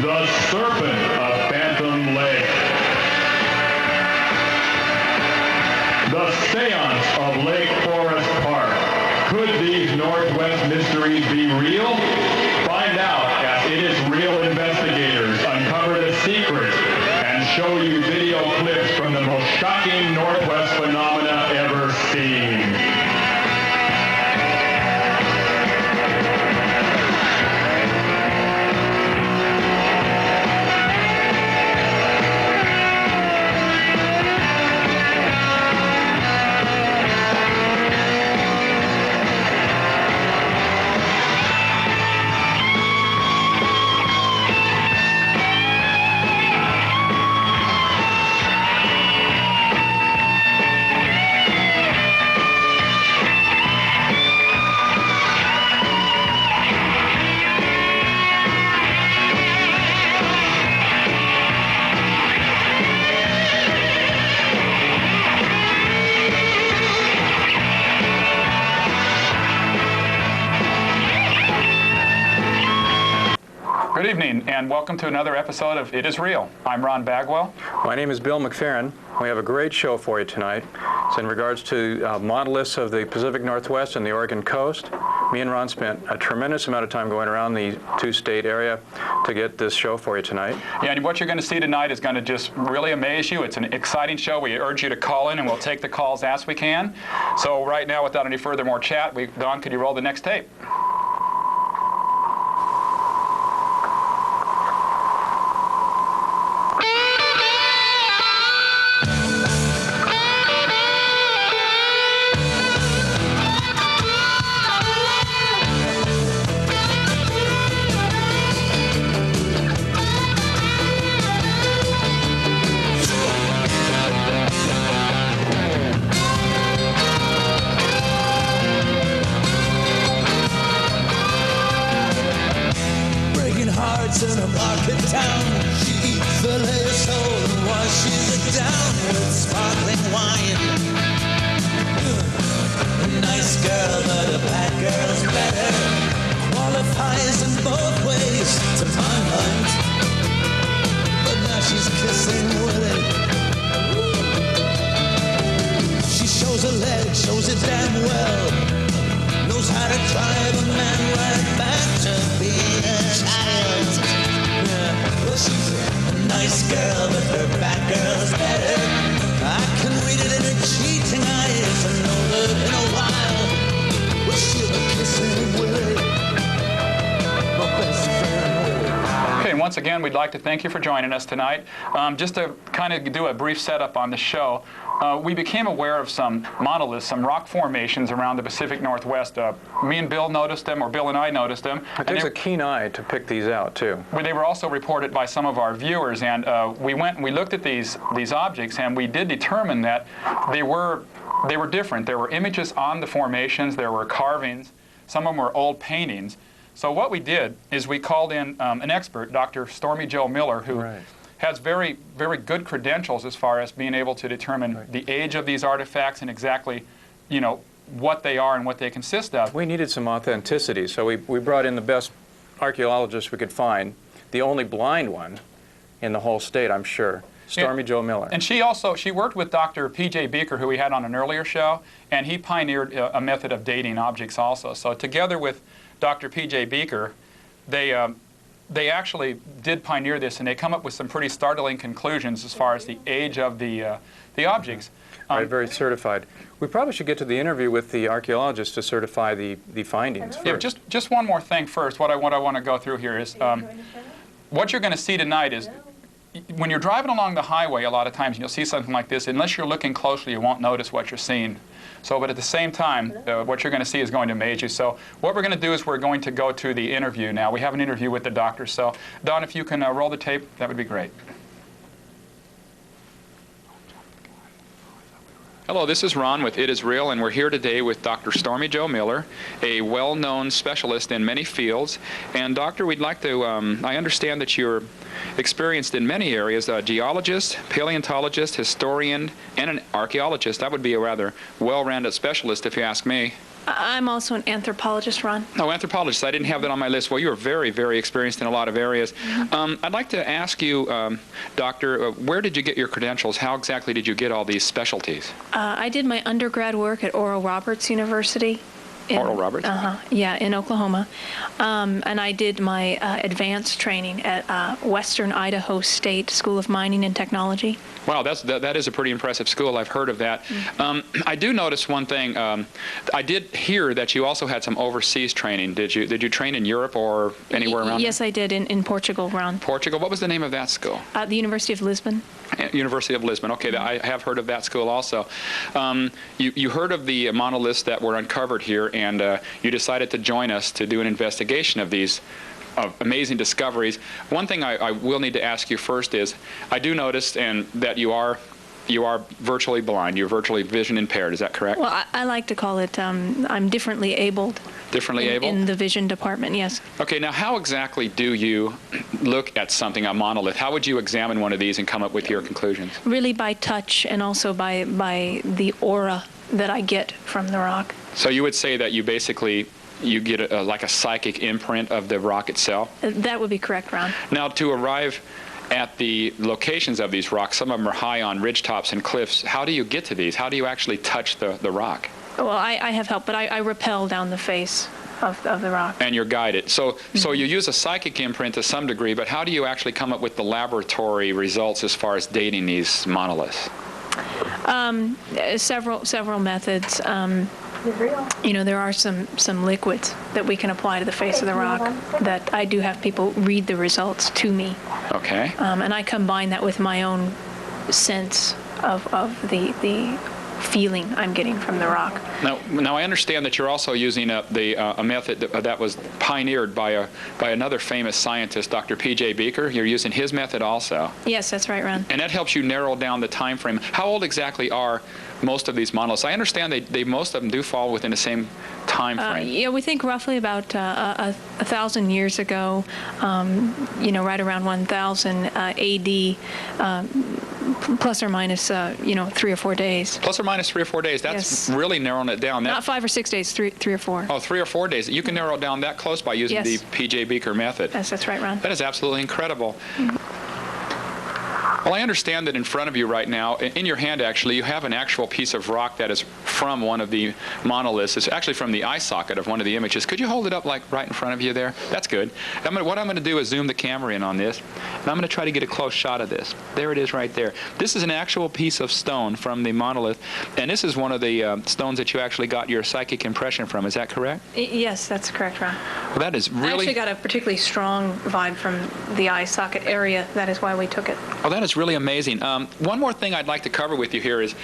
The Serpent of Phantom Lake. The Seance of Lake Forest Park. Could these Northwest mysteries be real? Find out as It Is Real investigators uncover the secret and show you video clips from the most shocking Northwest phenomena ever seen. Good evening, and welcome to another episode of It Is Real. I'm Ron Bagwell. My name is Bill McFerrin. We have a great show for you tonight. It's in regards to monoliths of the Pacific Northwest and the Oregon coast. Me and Ron spent a tremendous amount of time going around the two-state area to get this show for you tonight. Yeah, and what you're going to see tonight is going to just really amaze you. It's an exciting show. We urge you to call in, and we'll take the calls as we can. So right now, without any further more chat, Don, could you roll the next tape? In a market town, she eats filet of soul and washes it down with sparkling wine. A nice girl, but a bad girl's better. Qualifies in both ways, to my mind. But now she's kissing Willie. She shows her leg, shows it damn well. Knows how to drive a man right back to being a child. Well, she's a nice girl, but her bad girl's better. I can read it in her cheating eyes and know that in a while, well, she'll be kissing Willie, my best friend. Okay, once again, we'd like to thank you for joining us tonight. Just to kind of do a brief setup on the show, we became aware of some monoliths, some rock formations around the Pacific Northwest. Me and Bill noticed them, or Bill and I noticed them. It takes a keen eye to pick these out, too. Well, they were also reported by some of our viewers, and we went and we looked at these objects, and we did determine that they were different. There were images on the formations, there were carvings, some of them were old paintings. So what we did is we called in an expert, Dr. Stormy Joe Miller, who has very, very good credentials as far as being able to determine the age of these artifacts and exactly, you know, what they are and what they consist of. We needed some authenticity, so we brought in the best archaeologist we could find, the only blind one in the whole state, I'm sure, Stormy Joe Miller. And she worked with Dr. P.J. Beaker, who we had on an earlier show, and he pioneered a method of dating objects also. So together with Dr. P.J. Beaker, they actually did pioneer this, and they come up with some pretty startling conclusions as far as the age of the objects. Right, very certified. We probably should get to the interview with the archaeologist to certify the findings first. Yeah, just one more thing first. What I want to go through here is what you're going to see tonight is when you're driving along the highway, a lot of times you'll see something like this. Unless you're looking closely, you won't notice what you're seeing. So, but at the same time, what you're going to see is going to amaze you. So what we're going to do is we're going to go to the interview now. We have an interview with the doctor. So, Don, if you can roll the tape, that would be great. Hello, this is Ron with It Is Real, and we're here today with Dr. Stormy Joe Miller, a well-known specialist in many fields. And Doctor, we'd like to, I understand that you're experienced in many areas, a geologist, paleontologist, historian, and an archaeologist. That would be a rather well-rounded specialist, if you ask me. I'm also an anthropologist, Ron. Oh, anthropologist. I didn't have that on my list. Well, you are very, very experienced in a lot of areas. I'd like to ask you, Doctor, where did you get your credentials? How exactly did you get all these specialties? I did my undergrad work at Oral Roberts University. Oral Roberts? Yeah, in Oklahoma. And I did my advanced training at Western Idaho State School of Mining and Technology. Wow, that is a pretty impressive school. I've heard of that. I do notice one thing. I did hear that you also had some overseas training. Did you train in Europe or anywhere around? Yes, I did in Portugal, Ron. Portugal. What was the name of that school? The University of Lisbon. University of Lisbon. Okay, I have heard of that school also. You heard of the monoliths that were uncovered here, and you decided to join us to do an investigation of these amazing discoveries. One thing I will need to ask you first is, I do notice that you are virtually blind. You're virtually vision impaired. Is that correct? Well, I like to call it I'm differently abled. Differently able? In the vision department, yes. Okay, now how exactly do you look at something, a monolith? How would you examine one of these and come up with your conclusions? Really by touch and also by the aura that I get from the rock. So you would say that you basically get like a psychic imprint of the rock itself? That would be correct, Ron. Now, to arrive at the locations of these rocks, some of them are high on ridgetops and cliffs. How do you get to these? How do you actually touch the rock? Well, I have help, but I rappel down the face of the rock. And you're guided. So you use a psychic imprint to some degree, but how do you actually come up with the laboratory results as far as dating these monoliths? Several methods. You know, there are some liquids that we can apply to the face of the rock that I do have people read the results to me. Okay. And I combine that with my own sense of the feeling I'm getting from the rock. Now I understand that you're also using a method that was pioneered by another famous scientist, Dr. P.J. Beaker. You're using his method also. Yes, that's right, Ron. And that helps you narrow down the time frame. How old exactly are most of these monoliths? I understand they most of them do fall within the same time frame. Yeah, we think roughly about 1,000 years ago, you know, right around 1000 A.D., plus or minus, 3 or 4 days. Plus or minus 3 or 4 days. That's really narrowing it down. Not 5 or 6 days, three or 4. Oh, 3 or 4 days. You can narrow it down that close by using the P.J. Beaker method. Yes, that's right, Ron. That is absolutely incredible. Well, I understand that in front of you right now, in your hand actually, you have an actual piece of rock that is from one of the monoliths. It's actually from the eye socket of one of the images. Could you hold it up like right in front of you there? That's good. What I'm going to do is zoom the camera in on this, and I'm going to try to get a close shot of this. There it is right there. This is an actual piece of stone from the monolith, and this is one of the stones that you actually got your psychic impression from. Is that correct? Yes, that's correct, Ron. Well, that is really... I actually got a particularly strong vibe from the eye socket area. That is why we took it. Oh, that is really amazing. One more thing I'd like to cover with you here is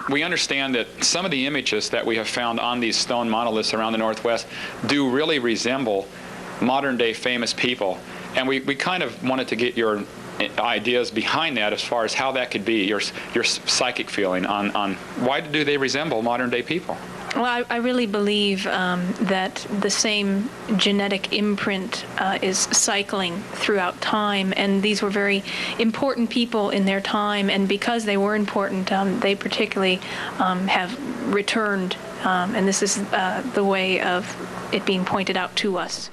we understand that some of the images that we have found on these stone monoliths around the Northwest do really resemble modern-day famous people. And we kind of wanted to get your ideas behind that as far as how that could be, your psychic feeling on why do they resemble modern-day people? Well, I really believe that the same genetic imprint is cycling throughout time, and these were very important people in their time, and because they were important, they particularly have returned, and this is the way of it being pointed out to us.